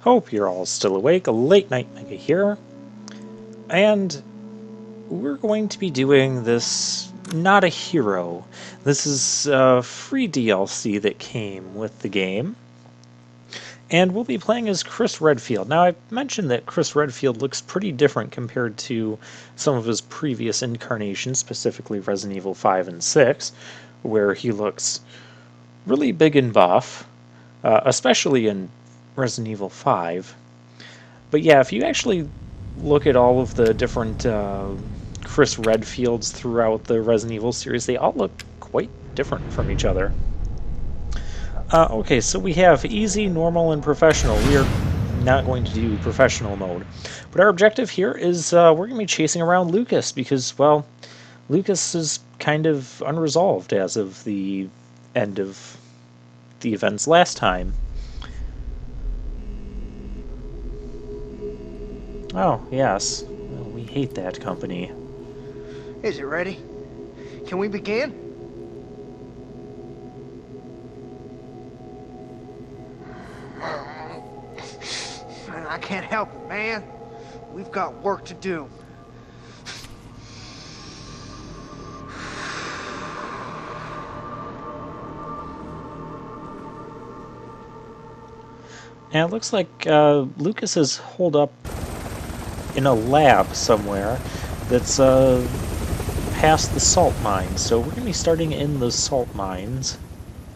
Hope you're all still awake. Late Night Mega here. And we're going to be doing this Not a Hero. This is free DLC that came with the game. And we'll be playing as Chris Redfield. Now, I mentioned that Chris Redfield looks pretty different compared to some of his previous incarnations, specifically Resident Evil 5 and 6, where he looks really big and buff, especially in Resident Evil 5. But yeah, if you actually look at all of the different Chris Redfields throughout the Resident Evil series, they all look quite different from each other. Okay, so we have easy, normal, and professional. We are not going to do professional mode. But our objective here is we're going to be chasing around Lucas because, well, Lucas is kind of unresolved as of the end of the events last time. Oh, yes. Well, we hate that company. Is it ready? Can we begin? I can't help it, man. We've got work to do. And it looks like Lucas is holed up in a lab somewhere that's past the salt mines. So we're going to be starting in the salt mines.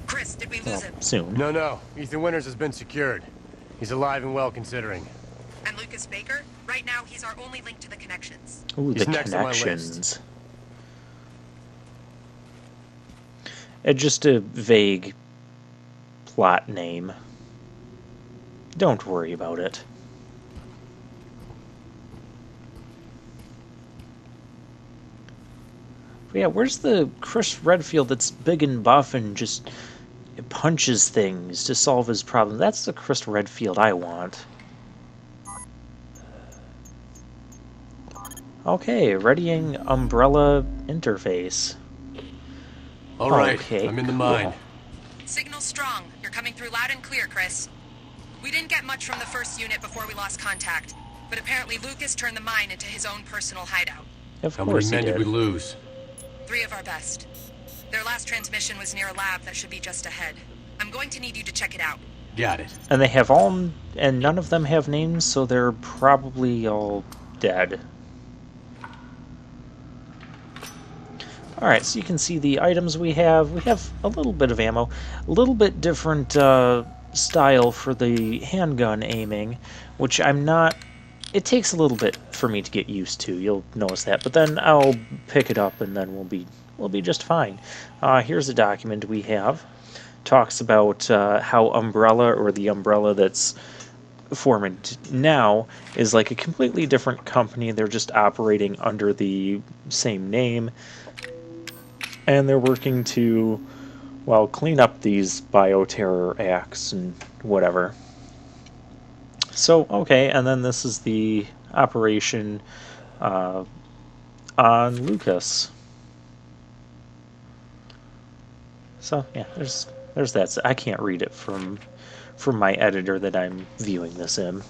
Chris, did we lose him? Soon. No. Ethan Winters has been secured. He's alive and well, considering. And Lucas Baker? Right now, he's our only link to the connections. Ooh, He's the next on my connections. list. Just a vague plot name. Don't worry about it. But yeah, where's the Chris Redfield that's big and buff and just punches things to solve his problem? That's the Chris Redfield I want. Okay, readying umbrella interface. All right, Okay, I'm in the cool. mine. Signal strong. You're coming through loud and clear, Chris. We didn't get much from the first unit before we lost contact, but apparently Lucas turned the mine into his own personal hideout. Of How many course he men did we did. lose? 3 of our best. Their last transmission was near a lab that should be just ahead. I'm going to need you to check it out. Got it. And they have all, and none of them have names, so they're probably all dead. Alright, so you can see the items we have. We have a little bit of ammo, a little bit different style for the handgun aiming, which I'm not... It takes a little bit for me to get used to, you'll notice that, but then I'll pick it up and then we'll be just fine. Here's a document we have. Talks about how Umbrella, or the Umbrella that's formed now, is like a completely different company. They're just operating under the same name. And they're working to, well, clean up these bioterror acts and whatever. So, okay, and then this is the operation on Lucas. So, yeah, there's that. I can't read it from my editor that I'm viewing this in.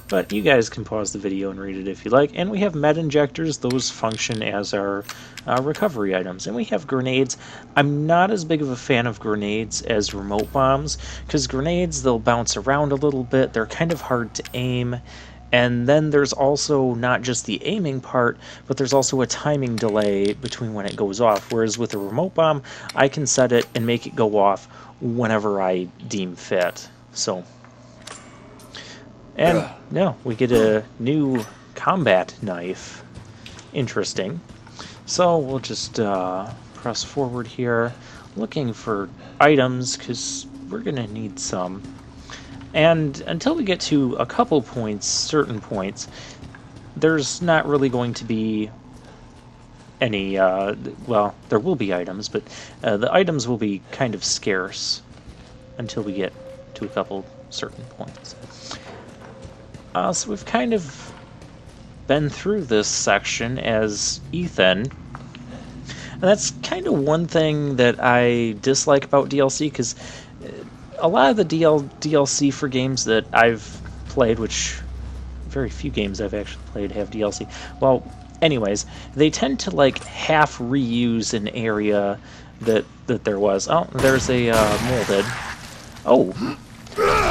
But you guys can pause the video and read it if you like. And we have med injectors. Those function as our recovery items. And we have grenades. I'm not as big of a fan of grenades as remote bombs, because grenades, they'll bounce around a little bit. They're kind of hard to aim. And then there's also not just the aiming part, but there's also a timing delay between when it goes off. Whereas with a remote bomb, I can set it and make it go off whenever I deem fit. So... And, no, we get a new combat knife. Interesting. So, we'll just press forward here, looking for items, because we're going to need some. And until we get to a couple points, certain points, there's not really going to be any, well, there will be items, but the items will be kind of scarce until we get to a couple certain points. So we've kind of been through this section as Ethan, and that's kind of one thing that I dislike about DLC, because a lot of the DLC for games that I've played, which very few games I've actually played have DLC. Well, anyways, they tend to like half reuse an area that there was. Oh, there's a molded. Oh,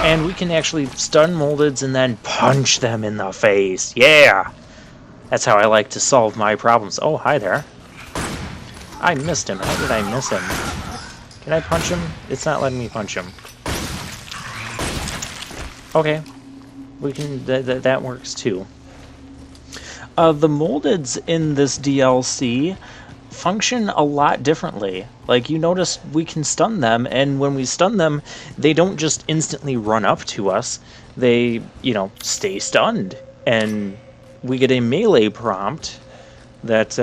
and we can actually stun moldeds and then punch them in the face. Yeah, that's how I like to solve my problems. Oh, hi there. I missed him. How did I miss him? Can I punch him? It's not letting me punch him. Okay, we can. That works too. The moldeds in this DLC function a lot differently. Like, you notice we can stun them, and when we stun them, they don't just instantly run up to us. They, you know, stay stunned, and we get a melee prompt that,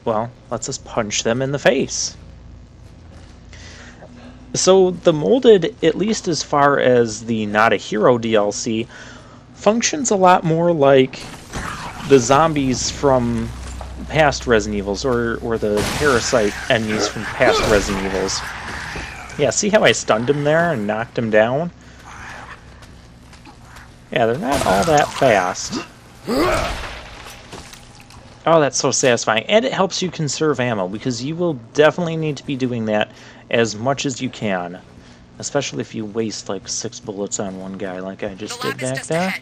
well, lets us punch them in the face. So the molded, at least as far as the Not a Hero DLC, functions a lot more like the zombies from past Resident Evils, or the parasite enemies from past Resident Evils. Yeah, see how I stunned him there and knocked him down? Yeah, they're not all that fast. Oh, that's so satisfying. And it helps you conserve ammo, because you will definitely need to be doing that as much as you can. Especially if you waste like 6 bullets on one guy like I just did back there.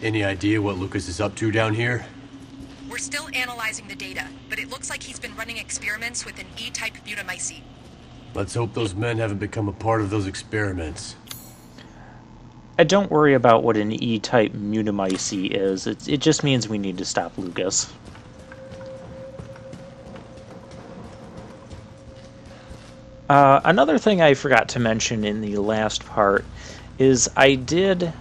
Any idea what Lucas is up to down here? We're still analyzing the data, but it looks like he's been running experiments with an E-type butamycete. Let's hope those men haven't become a part of those experiments. Don't worry about what an E-type mutamycete is. It just means we need to stop Lucas. Another thing I forgot to mention in the last part is I did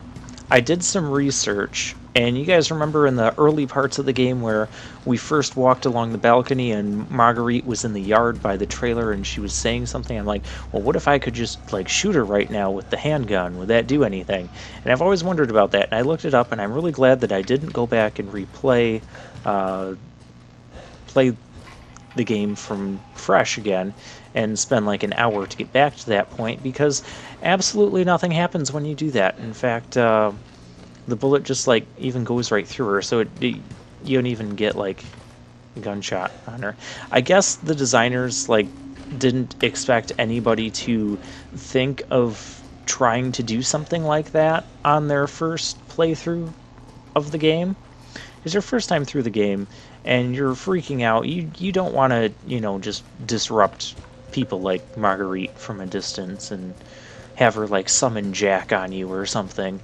some research, and you guys remember in the early parts of the game where we first walked along the balcony and Marguerite was in the yard by the trailer and she was saying something. I'm like, well, what if I could just like shoot her right now with the handgun? Would that do anything? And I've always wondered about that, and I looked it up, and I'm really glad that I didn't go back and replay play the game from fresh again and spend like an hour to get back to that point, because absolutely nothing happens when you do that. In fact, the bullet just like even goes right through her, so you don't even get like a gunshot on her. I guess the designers like didn't expect anybody to think of trying to do something like that on their first playthrough of the game. It's your first time through the game and you're freaking out. You don't want to, you know, just disrupt people like Marguerite from a distance and have her like summon Jack on you or something.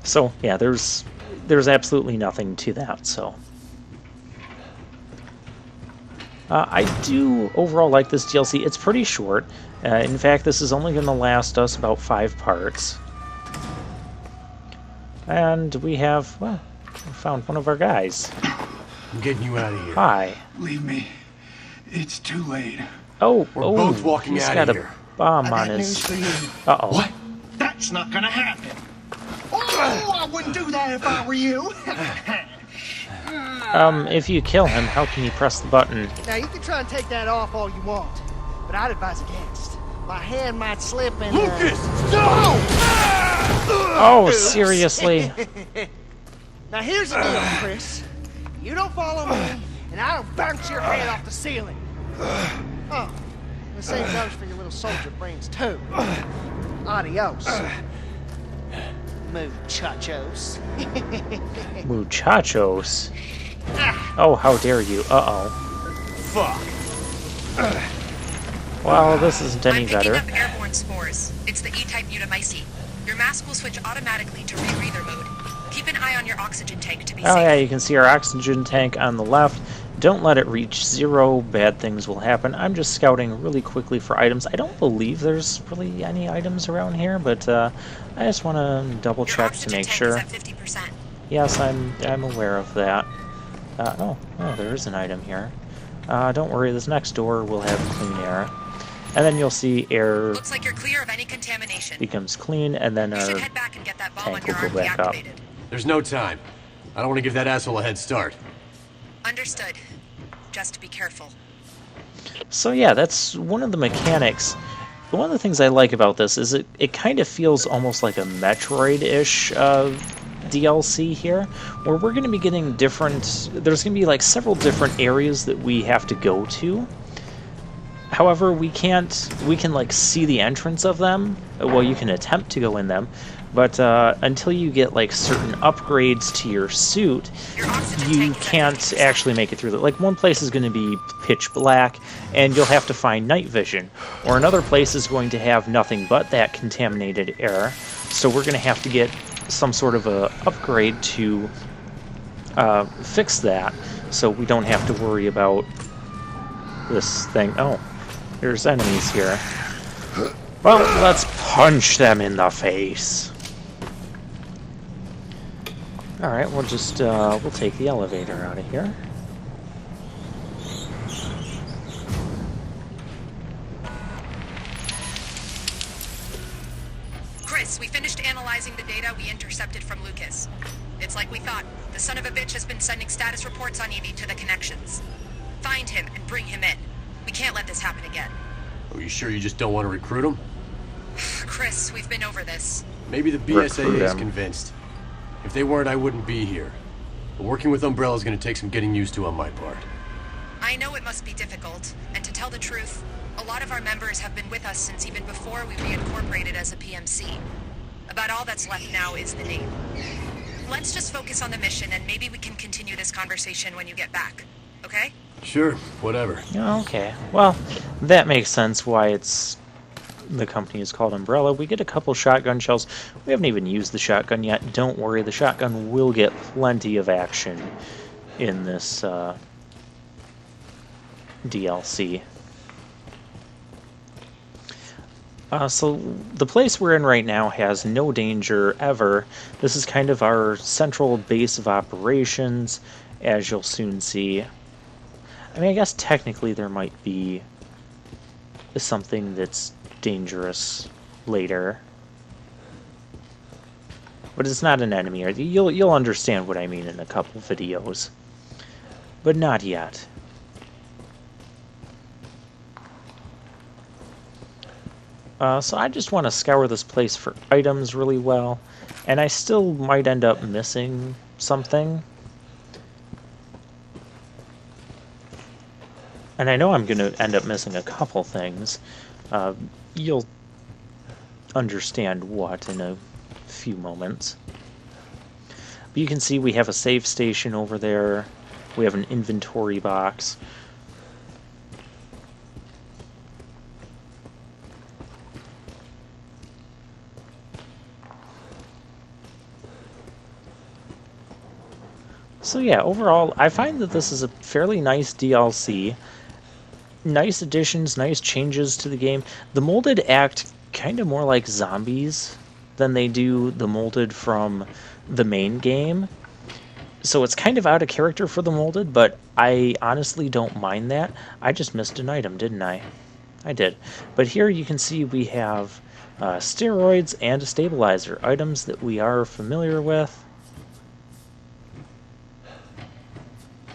So yeah, there's absolutely nothing to that. So I do overall like this DLC. It's pretty short. In fact, this is only going to last us about 5 parts. And we have, well, we found one of our guys. I'm getting you out of here. Hi. Leave me. It's too late. Oh, We're both walking he's out got of a here. bomb I on got his... news for you. Uh-oh. What? That's not gonna happen. Oh, I wouldn't do that if I were you. If you kill him, how can you press the button? Now, you can try and take that off all you want, but I'd advise against. My hand might slip and... Lucas! No! Oh, seriously? Now, here's the deal, Chris. You don't follow me, and I don't bounce your head off the ceiling. Oh, the same goes for your little soldier brains, too. Adios. Muchachos. Muchachos? Oh, how dare you. Uh-oh. Fuck! Well, this isn't any I'm picking better. up airborne spores. It's the E-type butamycete. Your mask will switch automatically to rebreather mode. Keep an eye on your oxygen tank to be Oh safe. yeah, you can see our oxygen tank on the left. Don't let it reach 0. Bad things will happen. I'm just scouting really quickly for items. I don't believe there's really any items around here, but I just want to double Your check to oxygen make tank sure. is at 50%. Yes, I'm aware of that. Oh, there is an item here. Don't worry, this next door will have clean air. And then you'll see air Looks like you're clear of any contamination. becomes clean, and then You our should head back and get that bomb on tank your will arm go back up. deactivated. There's no time. I don't want to give that asshole a head start. Understood. Just be careful. So yeah, that's one of the mechanics. one of the things I like about this is it kind of feels almost like a Metroid-ish DLC here, where we're going to be getting different... There's going to be like several different areas that we have to go to. However, we can like see the entrance of them. Well, you can attempt to go in them, but until you get like certain upgrades to your suit, you can't actually make it through that. Like one place is going to be pitch black, and you'll have to find night vision, or another place is going to have nothing but that contaminated air. So we're going to have to get some sort of a upgrade to fix that, so we don't have to worry about this thing. Oh. There's enemies here. Well, let's punch them in the face. Alright, we'll just, we'll take the elevator out of here. Chris, we finished analyzing the data we intercepted from Lucas. It's like we thought. The son of a bitch has been sending status reports on Evie to the connections. Find him and bring him in. We can't let this happen again. Are you sure you just don't want to recruit him? Chris, we've been over this. Maybe the BSA is convinced. If they weren't, I wouldn't be here. But working with Umbrella is going to take some getting used to on my part. I know it must be difficult, and to tell the truth, a lot of our members have been with us since even before we reincorporated as a PMC. About all that's left now is the name. Let's just focus on the mission, and maybe we can continue this conversation when you get back. Okay? Sure, whatever. Okay, well, that makes sense why the company is called Umbrella. We get a couple shotgun shells. We haven't even used the shotgun yet. Don't worry, the shotgun will get plenty of action in this DLC. So the place we're in right now has no danger ever. This is kind of our central base of operations, as you'll soon see. I mean, I guess technically there might be something that's dangerous later, but it's not an enemy. You'll understand what I mean in a couple videos, but not yet. So I just want to scour this place for items really well, and I still might end up missing something. And I know I'm going to end up missing a couple things. You'll understand what in a few moments. But you can see we have a save station over there. We have an inventory box. So yeah, overall, I find that this is a fairly nice DLC. Nice additions, nice changes to the game. The molded act kind of more like zombies than they do the molded from the main game. So it's kind of out of character for the molded, but I honestly don't mind that. I just missed an item, didn't I? I did. But here you can see we have steroids and a stabilizer, items that we are familiar with.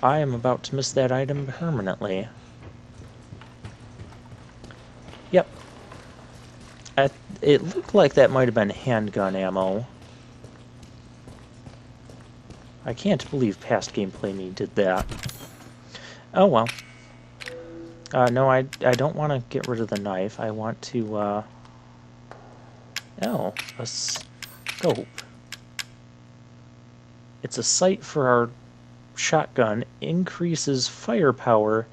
I am about to miss that item permanently. Yep. It looked like that might have been handgun ammo. I can't believe past gameplay me did that. Oh well. No, I don't want to get rid of the knife. I want to, oh, a scope. It's a sight for our shotgun. Increases firepower,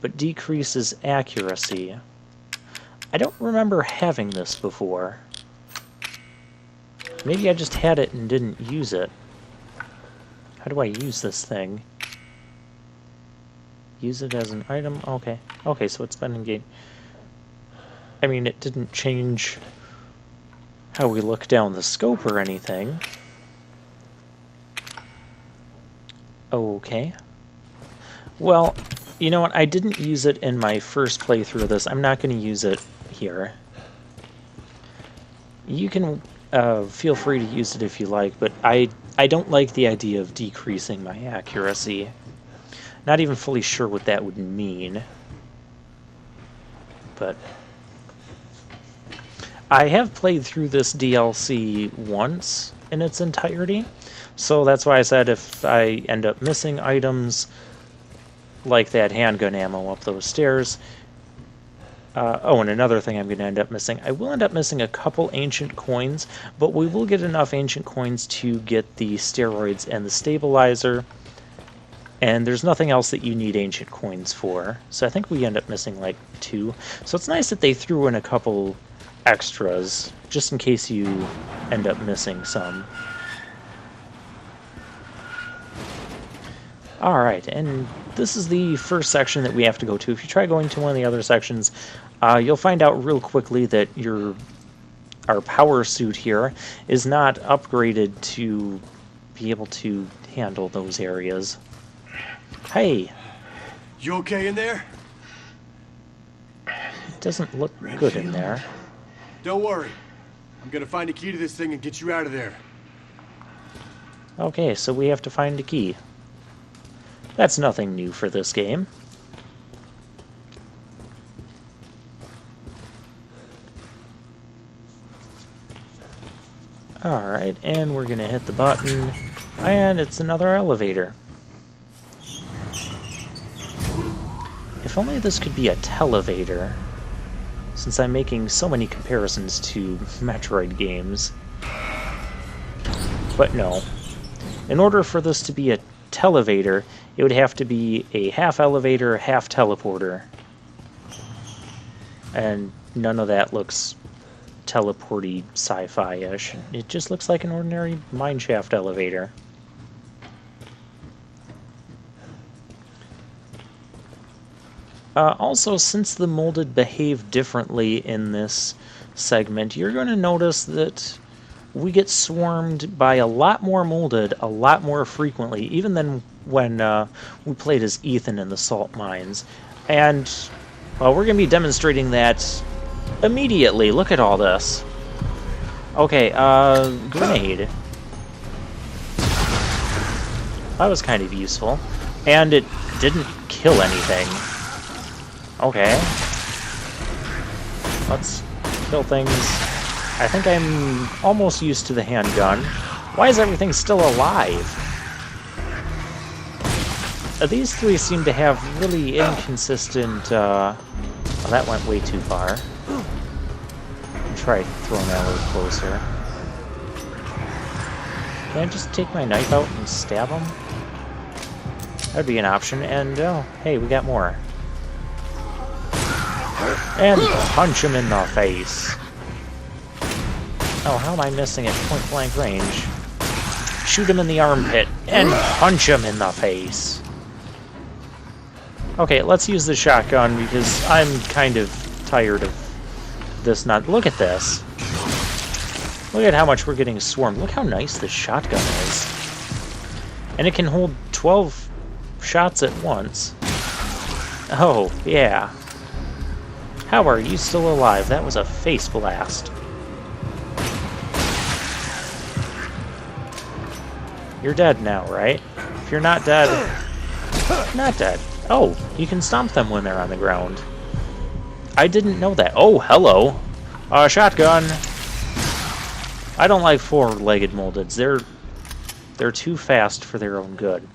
but decreases accuracy. I don't remember having this before. Maybe I just had it and didn't use it. How do I use this thing? Use it as an item? Okay. Okay, so it's been engaged. I mean, it didn't change how we look down the scope or anything. Okay. Well, you know what? I didn't use it in my first playthrough of this. I'm not going to use it here. You can feel free to use it if you like, but I don't like the idea of decreasing my accuracy. Not even fully sure what that would mean. But I have played through this DLC once in its entirety, so that's why I said if I end up missing items like that handgun ammo up those stairs. Oh, and another thing I'm going to end up missing. I will end up missing a couple ancient coins, but we will get enough ancient coins to get the steroids and the stabilizer. And there's nothing else that you need ancient coins for. So I think we end up missing like 2. So it's nice that they threw in a couple extras, just in case you end up missing some. Alright, and this is the first section that we have to go to. If you try going to one of the other sections, you'll find out real quickly that our power suit here is not upgraded to be able to handle those areas. Hey! You okay in there? It doesn't look good in there. Don't worry. I'm gonna find a key to this thing and get you out of there. Okay, so we have to find a key. That's nothing new for this game. Alright, and we're gonna hit the button, and it's another elevator. If only this could be a televator, since I'm making so many comparisons to Metroid games. But no. In order for this to be a televator, it would have to be a half elevator, half teleporter. And none of that looks teleporty sci-fi-ish. It just looks like an ordinary mineshaft elevator. Also, since the molded behave differently in this segment, you're going to notice that we get swarmed by a lot more molded a lot more frequently, even than when we played as Ethan in the salt mines. And, well, we're going to be demonstrating that immediately. Look at all this. Okay, grenade. That was kind of useful. And it didn't kill anything. Okay. Let's kill things. I think I'm almost used to the handgun. Why is everything still alive? These three seem to have really inconsistent, oh, that went way too far. I'll try throwing that a little closer. Can I just take my knife out and stab them? That'd be an option, and oh, hey, we got more. And punch him in the face. Oh, how am I missing at point-blank range? Shoot him in the armpit and punch him in the face. Okay, let's use the shotgun because I'm kind of tired of this not... Look at this. Look at how much we're getting swarmed. Look how nice this shotgun is. And it can hold 12 shots at once. Oh, yeah. How are you still alive? That was a face blast. You're dead now, right? If you're not dead... Not dead. Oh, you can stomp them when they're on the ground. I didn't know that. Oh, hello. Shotgun. I don't like four-legged moldeds. They're too fast for their own good.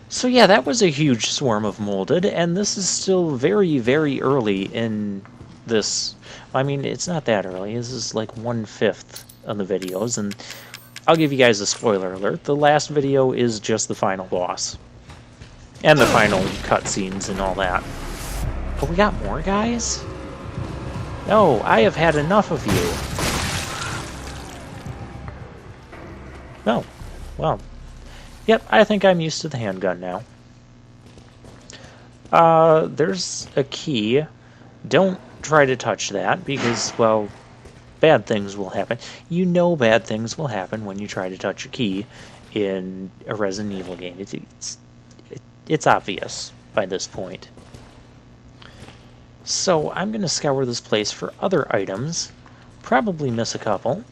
So yeah, that was a huge swarm of molded, and this is still very, very early in this. I mean, it's not that early. This is like 1/5 of the videos, and I'll give you guys a spoiler alert. The last video is just the final boss. And the final cutscenes and all that. But we got more guys? No, I have had enough of you. No. Well. Yep, I think I'm used to the handgun now. There's a key. Don't try to touch that because, well, bad things will happen. You know bad things will happen when you try to touch a key in a Resident Evil game. It's obvious by this point. So I'm going to scour this place for other items. Probably miss a couple.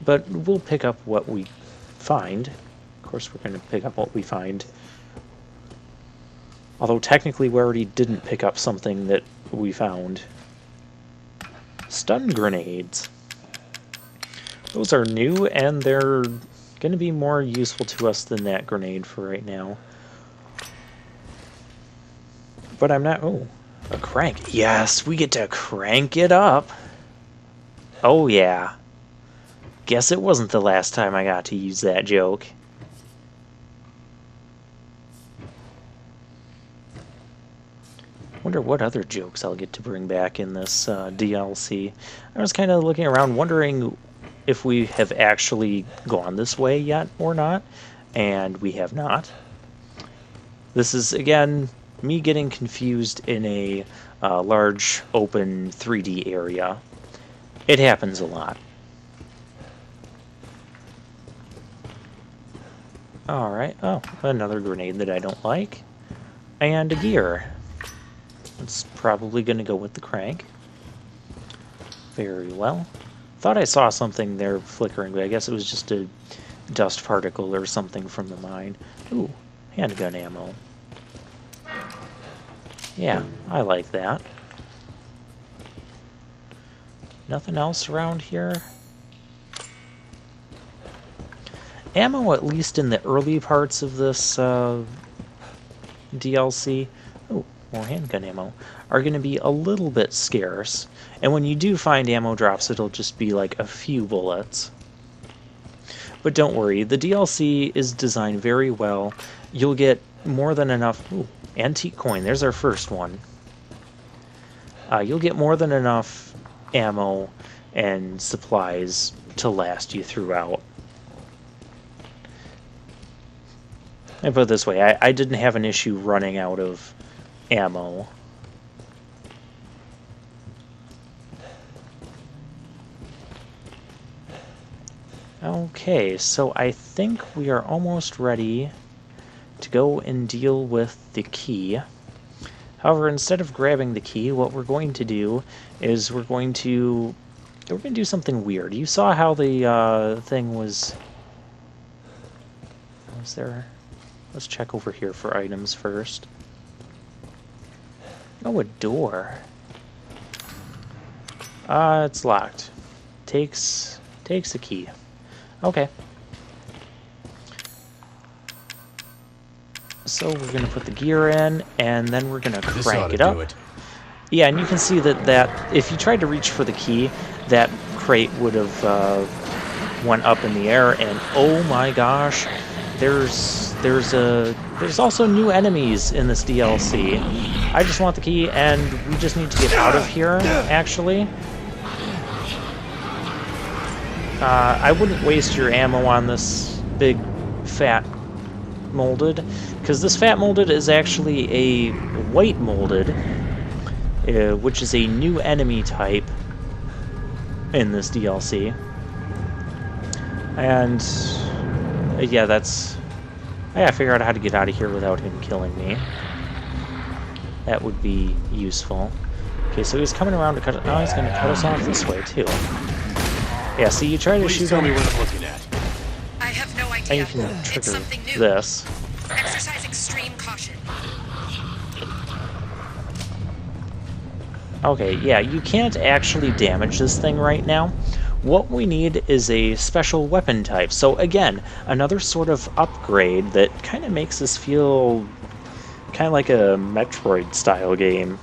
But we'll pick up what we find. Of course, we're going to pick up what we find. Although technically we already didn't pick up something that we found. stun grenades. Those are new, and they're going to be more useful to us than that grenade for right now. But I'm not... Oh, a crank. Yes, we get to crank it up. Oh, yeah. Guess it wasn't the last time I got to use that joke. Wonder what other jokes I'll get to bring back in this DLC. I was kind of looking around wondering if we have actually gone this way yet or not, and we have not. This is, again, me getting confused in a large open 3D area. It happens a lot. Alright, oh, another grenade that I don't like. And a gear. It's probably going to go with the crank. Very well. Thought I saw something there flickering, but I guess it was just a dust particle or something from the mine. Ooh, handgun ammo. Yeah, I like that. Nothing else around here? Ammo, at least in the early parts of this DLC, oh, more handgun ammo, are going to be a little bit scarce. And when you do find ammo drops, it'll just be like a few bullets. But don't worry, the DLC is designed very well. You'll get more than enough... Ooh, antique coin, there's our first one. You'll get more than enough ammo and supplies to last you throughout. I put it this way, I didn't have an issue running out of ammo. Okay, so I think we are almost ready to go and deal with the key. However, instead of grabbing the key, what we're going to do is we're going to do something weird. You saw how the thing was there? Let's check over here for items first. Oh, a door. It's locked. Takes a key. Okay. So we're going to put the gear in, and then we're going to crank it up. Yeah, and you can see that if you tried to reach for the key, that crate would have went up in the air, and oh my gosh, there's also new enemies in this DLC. I just want the key, and we just need to get out of here, actually. I wouldn't waste your ammo on this big, fat molded, because this fat molded is actually a white molded, which is a new enemy type in this DLC. And yeah, I gotta figure out how to get out of here without him killing me. That would be useful. Okay, so he's coming around to cut. Oh, he's gonna cut us off this way too. Yeah, see, you try to shoot him. Please tell me what I'm looking at. I have no And idea. you can It's trigger something new. this. Exercise extreme caution. Okay, yeah, you can't actually damage this thing right now. What we need is a special weapon type. So again, another sort of upgrade that kind of makes us feel kind of like a Metroid-style game.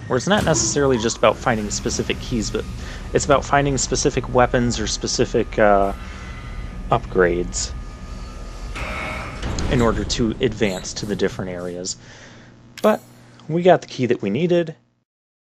Where it's not necessarily just about finding specific keys, but it's about finding specific weapons or specific upgrades in order to advance to the different areas. But we got the key that we needed,